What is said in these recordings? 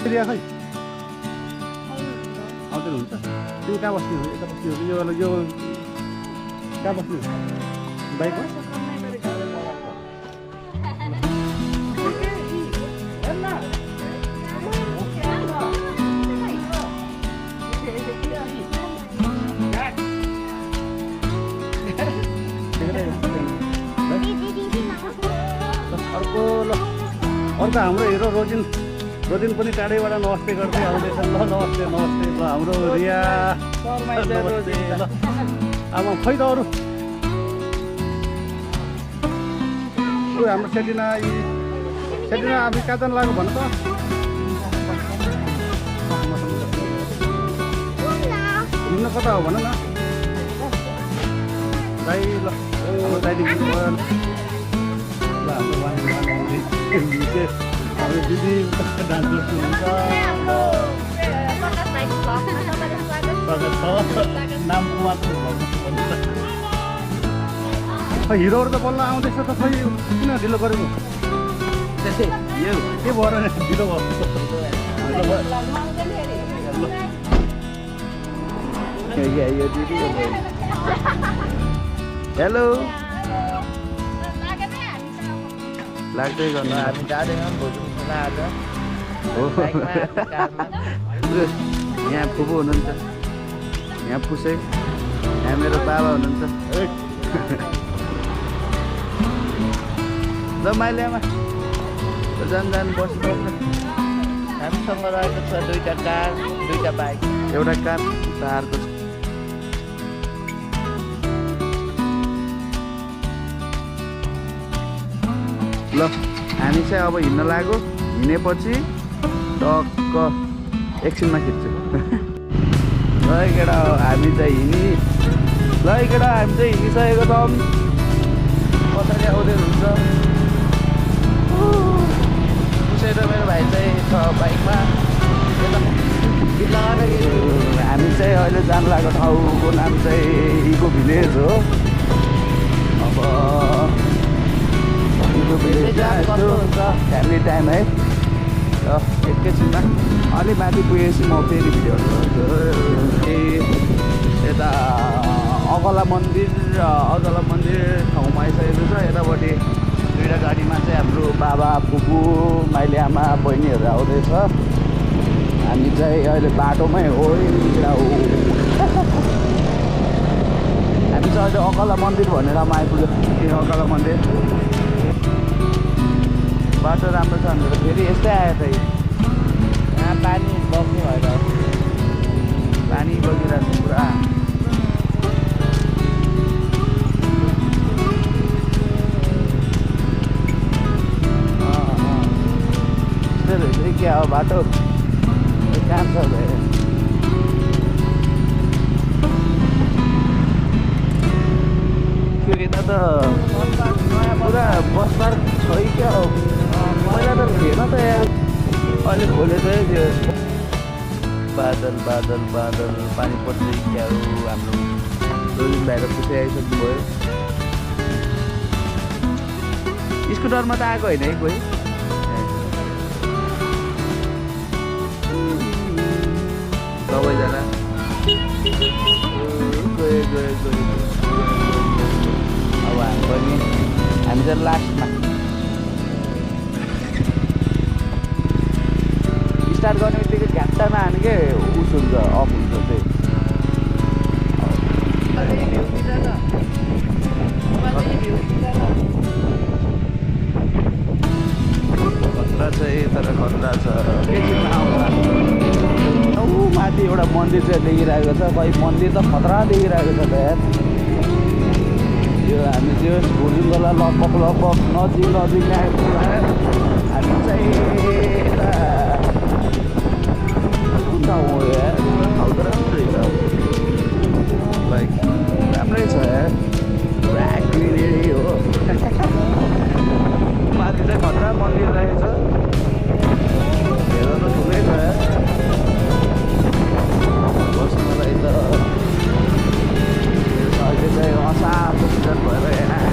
रिया खै आउँदैन हुन्छ तिमी कहाँ बस्ने हो यता बस्ने हो यो कहाँ बस्ने हो बाइकमा अर्को ल अर्को हाम्रो हिरो रोजिन पनि टाढैबाट नमस्ते गर्दै आउँदैछ ल नमस्ते नमस्ते ल हाम्रो रिया ल अब खै त अरू हाम्रो सेटिना अब कहाँ जानु लाग्यो भन त घुम्न कता हो भन न दाइ ल हाम्रो दाइले हाम्रो दिदी डान्सर हुनुहुन्छ नाम मात्र हिरोहरू त बल्ल आउँदैछ त खै किन ढिलो गरेको के भएर ढिलो भयो हेलो लाग्दै गर्नु हामी जाँदैनौँ भोजन खाना आज यहाँ फुपू हुनुहुन्छ यहाँ पुसै यहाँ मेरो बाबा हुनुहुन्छ ल माइलियामा जान बस्नु हामीसँग रहेको छ 2टा कार 2टा बाइक एउटा कार अर्को ल हामी चाहिँ अब हिँड्न लाग्यो हिँडेपछि टक्क एकछिनमा खिच्छु ल केटा हामी चाहिँ हिँडिसकेको छौँ कसरी आउँदै हुन्छ उसै त मेरो भाइ चाहिँ छ बाइकमा हामी चाहिँ अहिले जानु लागेको ठाउँको नाम चाहिँ इको भिलेज हो अब फ्यामिली टाइम है र एकैछिनमा अलि माथि पुगेपछि म फेरि भिडियोहरू गर्छु यता अगला मन्दिर ठाउँमा आइसकेको छ यतापट्टि 2टा गाडीमा चाहिँ हाम्रो बाबा फुपू माइली आमा बहिनीहरू आउँदैछ हामी चाहिँ अहिले बाटोमै हो हामी चाहिँ अहिले अगला मन्दिर भनेर आइपुग्यो अगला मन्दिर बाटो राम्रो छ भनेर फेरि यस्तै आयो त यहाँ पानी बग्ने भएर पानी बगिरहेको छ पुरा यस्तै क्या हो बाटो काम छ यता त पुरा बस पार्क छ क्या हो पहिला त थिएन त यहाँ अहिले खोलेछ है त्यो बादल पानी पर्छ क्या हो हाम्रो रोजिन भाइ पुसै आइसक्नु भयो स्कुटरमा त आएको होइन है कोही सबैजना गयो अब हामी चाहिँ लास्टमा स्टार्ट गर्ने बित्तिकै घ्याट्टामा हामी के उस हुन्छ अफ हुन्छ चाहिँ खतरा चाहिँ तर खतरा छ माथि एउटा मन्दिर चाहिँ देखिरहेको छ खै मन्दिर त खतरा देखिरहेको छ त यार यो हामी त्यो भोलिङ्गला लगभग नजिक नै आइपुग्यो हामी चाहिँ यता कुन ठाउँ हो यार ठाउँ त राम्रै छ लाइक राम्रै छ यार पुरा ग्रिनेरी हो माथि चाहिँ खतरा मन्दिर रहेछ हेर त ठुलै छ यार बस्नुलाई त अहिले चाहिँ असारको सिजन भएर यहाँ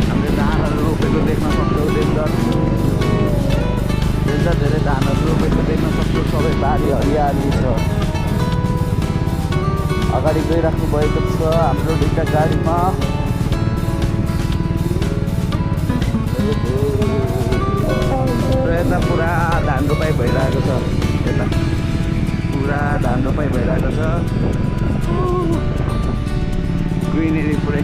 हामीले धानहरू रोपेको देख्न सक्छौँ देख्छ धेरै धानहरू गाडी छ अगाडि गइराख्नु भएको छ हाम्रो दुईटा गाडीमा र यता पुरा धान रोपाइ भइरहेको छ यता पुरा धान रोपाइ भइरहेको छ ग्रिनेरी पुरै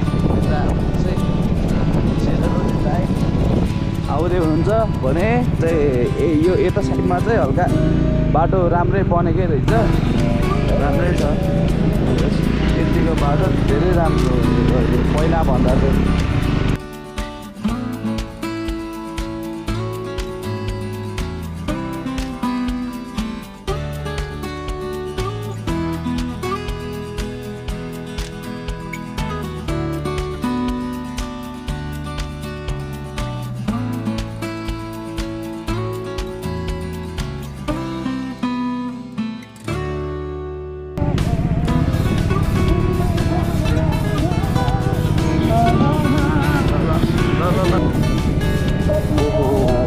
आउँदै हुनुहुन्छ भने चाहिँ यो यता साइडमा चाहिँ हल्का बाटो राम्रै बनेकै रहेछ राम्रै छ यतिको बाटो धेरै राम्रो पहिला भन्दा चाहिँ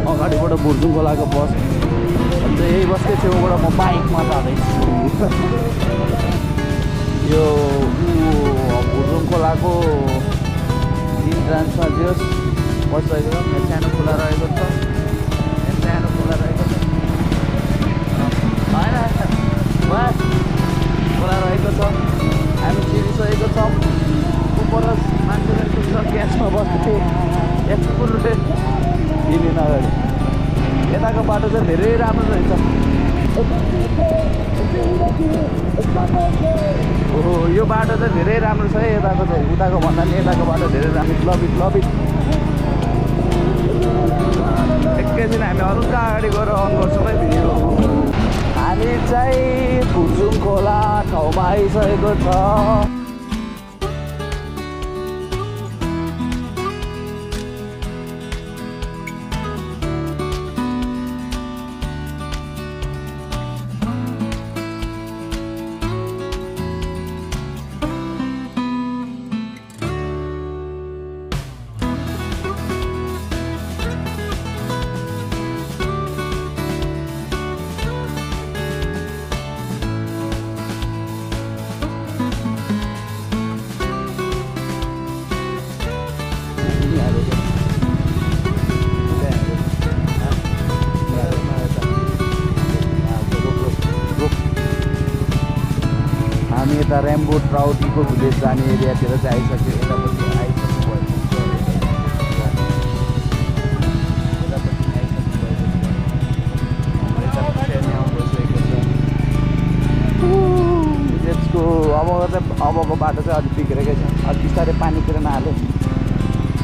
अगाडिबाट बुर्जुङ खोलाको बस अन्त यही बसकै छेउबाट म बाइकमा जाँदैछु यो बुर्जुङ खोलाको इन्ट्रान्समा जस बसिरहेको छ यहाँ सानो खोला रहेको छ होइन बस खोला रहेको छ हामी चिरिसकेको छौँ उपर मान्छेहरू छ ग्यासमा बस्दै एकपुर दिने अगाडि यताको बाटो चाहिँ धेरै राम्रो रहेछ ओहो यो बाटो चाहिँ धेरै राम्रो छ है यताको चाहिँ उताको भन्दा पनि यताको बाटो धेरै राम्रो लबिट एकैछिन हामी हल्का अगाडि गएर अन गर्छौँ है भिडियो हामी चाहिँ बुर्जुङ खोला ठाउँमा आइसकेको छ हामी यता रेम्बो ट्राउट इको भिलेज जाने एरियातिर चाहिँ आइसक्यो यतापट्टि आइसक्नु भएको त्यसको अबको बाटो चाहिँ अलिक बिग्रेकै छ अलिक बिस्तारै पानीतिर नहाल्यो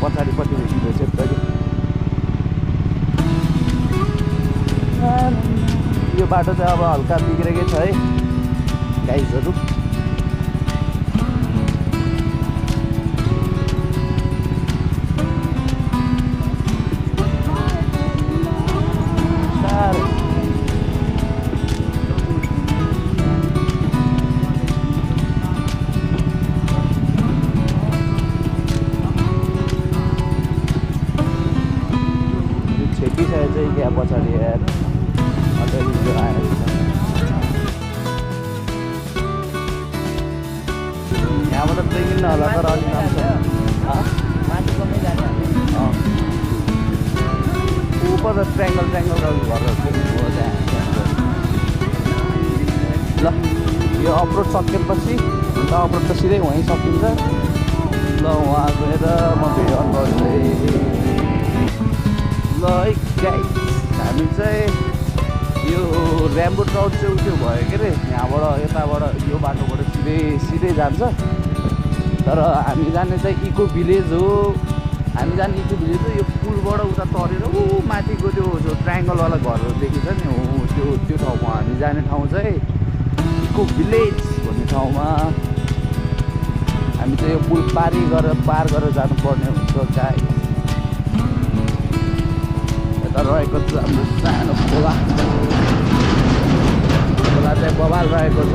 पछाडिपट्टि भेटिँदैछ एकदमै यो बाटो चाहिँ अब हल्का बिग्रेकै छ है गाइजहरू छेकिसकेको चाहिँ क्या पछाडि हेर अलिअलि आएको छ यहाँबाट ट्रेकिङ नहोला तर अलिक माथि कमै जाने उपर ट्राङ्गल गरेर ल यो अपरोड सकेपछि अन्त अपरोड त सिधै वहीँ सकिन्छ ल वहाँ गएर म भिडियो अन गर्छु ल है गाइस हामी चाहिँ यो रेम्बो ट्राउट चाहिँ त्यो भयो के अरे यहाँबाट यताबाट यो बाटोबाट सिधै जान्छ तर हामी जाने चाहिँ इको भिलेज हो हामी जाने इको भिलेज हो यो पुलबाट उता तरेर माथिको त्यो ट्राइङ्गलवाला घरहरू देखिन्छ नि हो त्यो ठाउँमा हामी जाने ठाउँ चाहिँ इको भिलेज भन्ने ठाउँमा हामी चाहिँ यो पुल पार गरेर जानुपर्ने हुन्छ गाई यता रहेको छ हाम्रो सानो खोला चाहिँ बवाल रहेको छ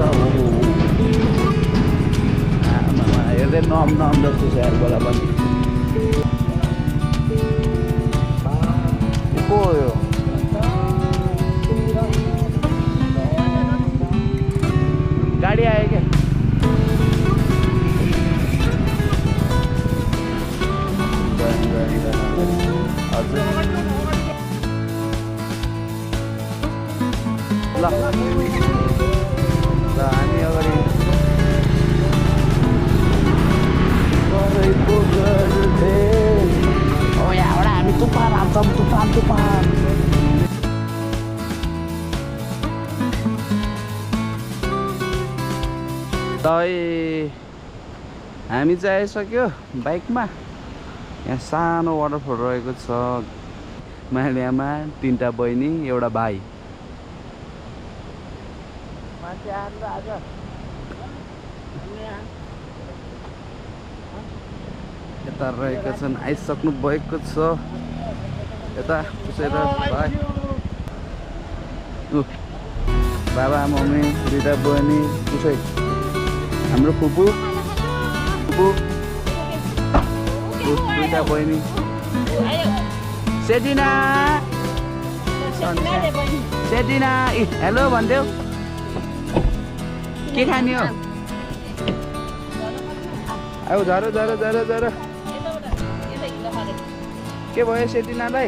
हेर्दै नम जस्तो छ यार खोला पनि हामी चाहिँ आइसक्यो बाइकमा। यहाँ सानो वाटरफल रहेको छ। मालियामा 3टा बहिनी एउटा भाइ। यता रहेका छन्, आइसक्नु भएको छ। यता पुसेर भाइ, बाबा मम्मी 2टा बहिनी, पुसै हाम्रो फुपू 2टा बहिनी। सेटिना हेलो भनिदेऊ। के खाने हो? आऊ झरो झरो झरो झरो। के भयो सेटिनालाई?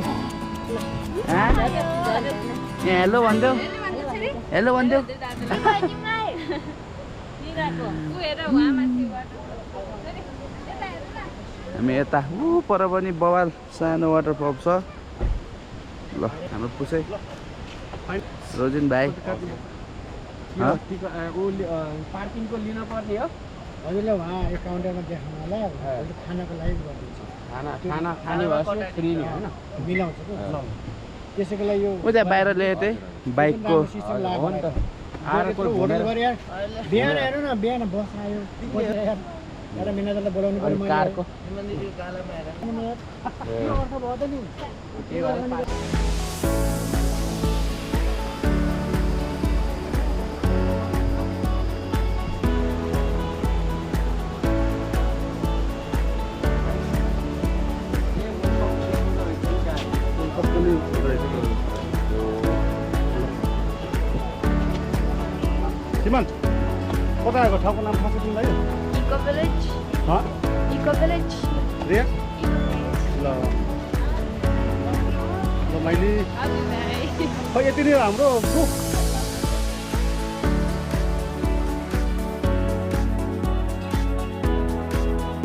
हेलो भनिदेऊ, हेलो भनिदेऊ। हामी यता पर पनि बवाल सानो वाटरफल छ। ल हाम्रो पुसै रोजिन भाइ पार्किङको लिन पर्ने हो। हजुरले उहाँ काउन्टरमा देखाउनु होला, खानाको लागि गरिदिन्छ। खाना खाने भएपछि फ्री नि होइन, मिलाउँछ त। त्यसैको लागि यो उता बाहिर ल्याए त्यही बाइकको हो नि त। आएर होटल गरे यार, बिहान हेर्नु न, बिहान बस आयो यार। एउटा मिनाजलाई बोलाउनु पर्यो कारको। श्रीमान कता आएको ठाउँको नाम थाहा छ तिमीलाई? Eco Village. Eco Village. Riya ल मैले खै यति नै हो हाम्रो ग्रुप।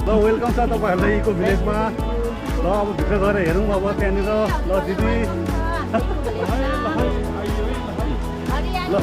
ल वेलकम छ तपाईँहरूलाई इको भिलेजमा। ल अब भित्र गएर हेरौँ अब त्यहाँनिर। ल दिदी ल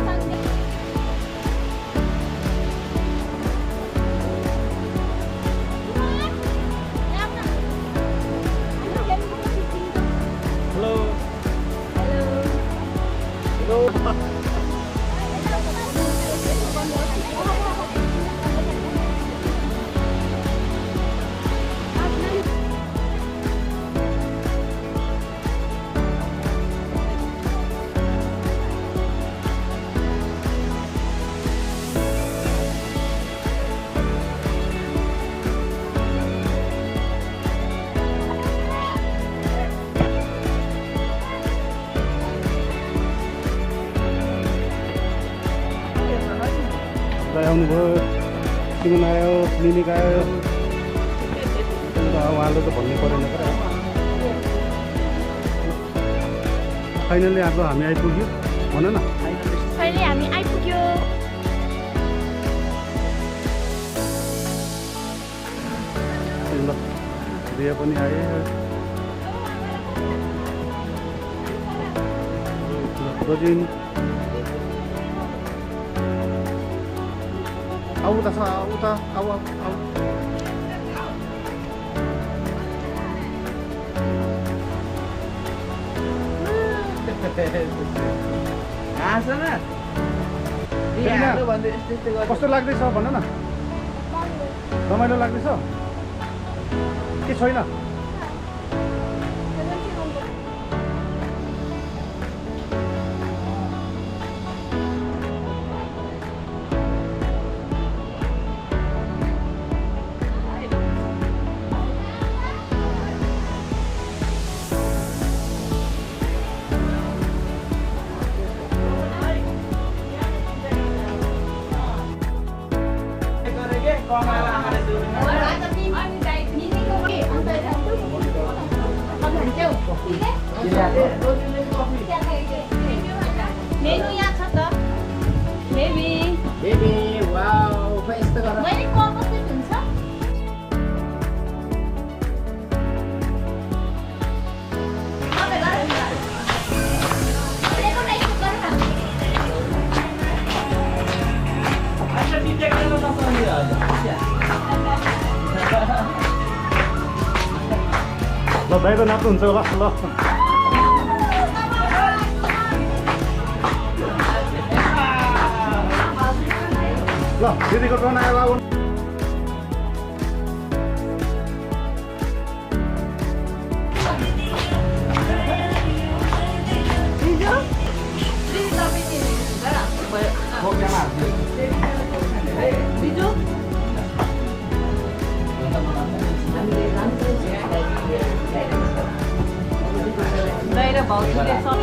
आउनुभयो, सिमन आयो, क्लिनिक आयो। उहाँले त भन्नु परेन क्या। फाइनली आज हामी आइपुग्यो, भन न। फाइनली हामी आइपुग्यो। ल रिया पनि आए। रोजिन आऊ उता छ, उता आऊ आऊ आऊ। कस्तो लाग्दैछ भन न, रमाइलो लाग्दैछ के छैन? मेनु यहाँ छ त। बेबी बेबी वाउ खै यस्तो गर मैले कपसले हुन्छ। ल दाइ त नाच्नुहुन्छ होला ल ल दिदीको टर्न आयो बाबु बाहिर भाउजूले सब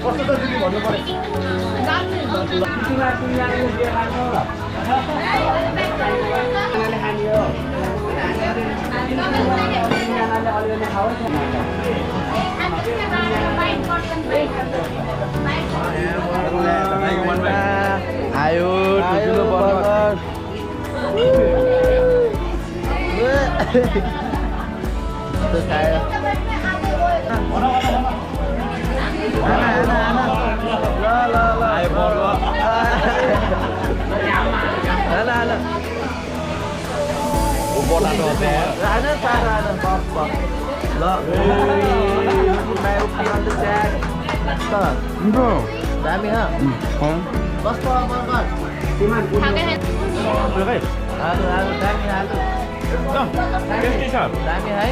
कस्तो छ दिदी भन्नु पर्यो आयो ठुलो बर्गर खायो ल दामी हा कस्तो बर्गर आलु आलु दामी आलु दामी है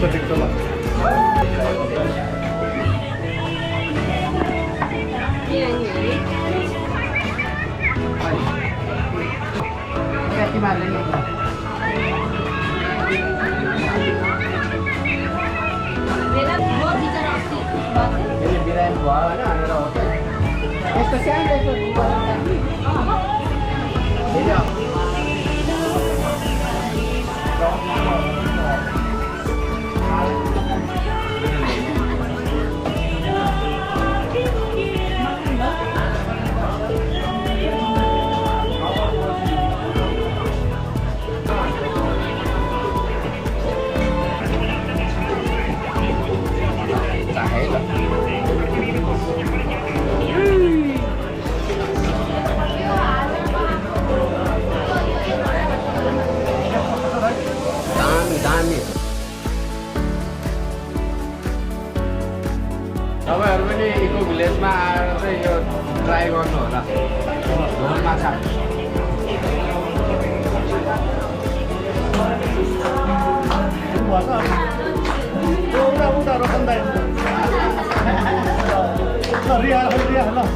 ठिक छ ल बिरामी भयो होइन भनेर हो क्या यस्तो सानो तपाईँहरू पनि इको भिलेजमा आएर चाहिँ यो ट्राई गर्नु होला झोल माछा उता रोशन दाइ ल रिया ल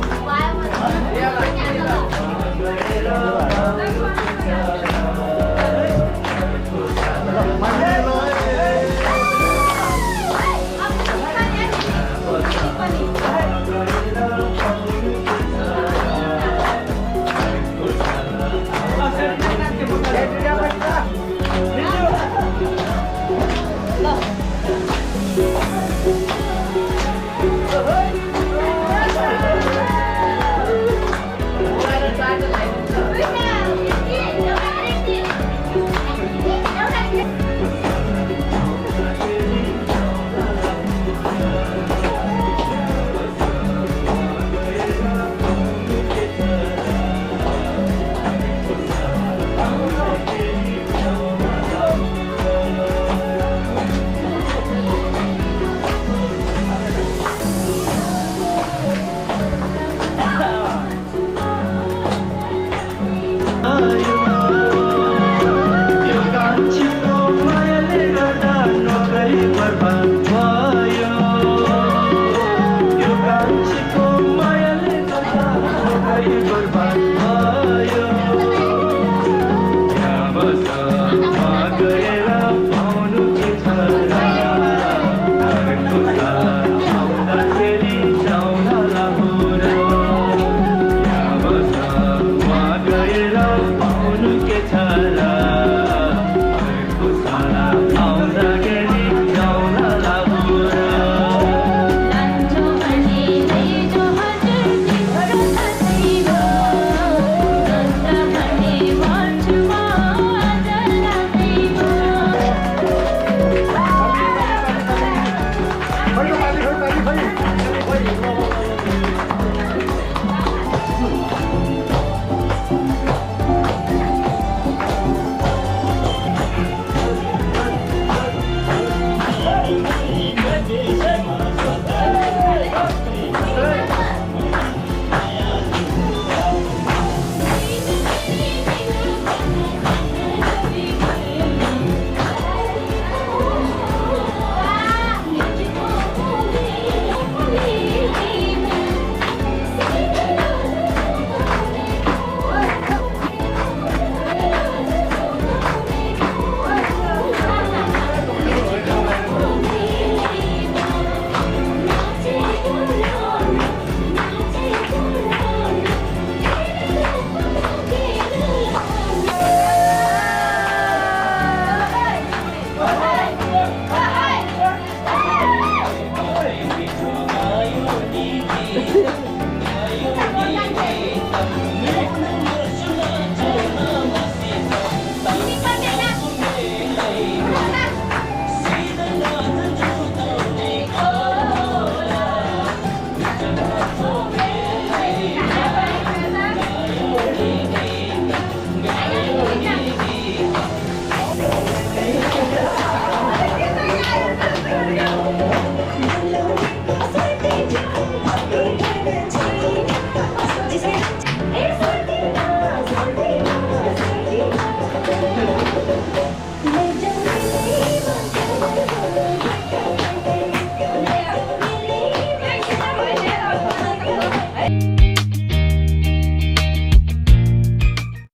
Thank you.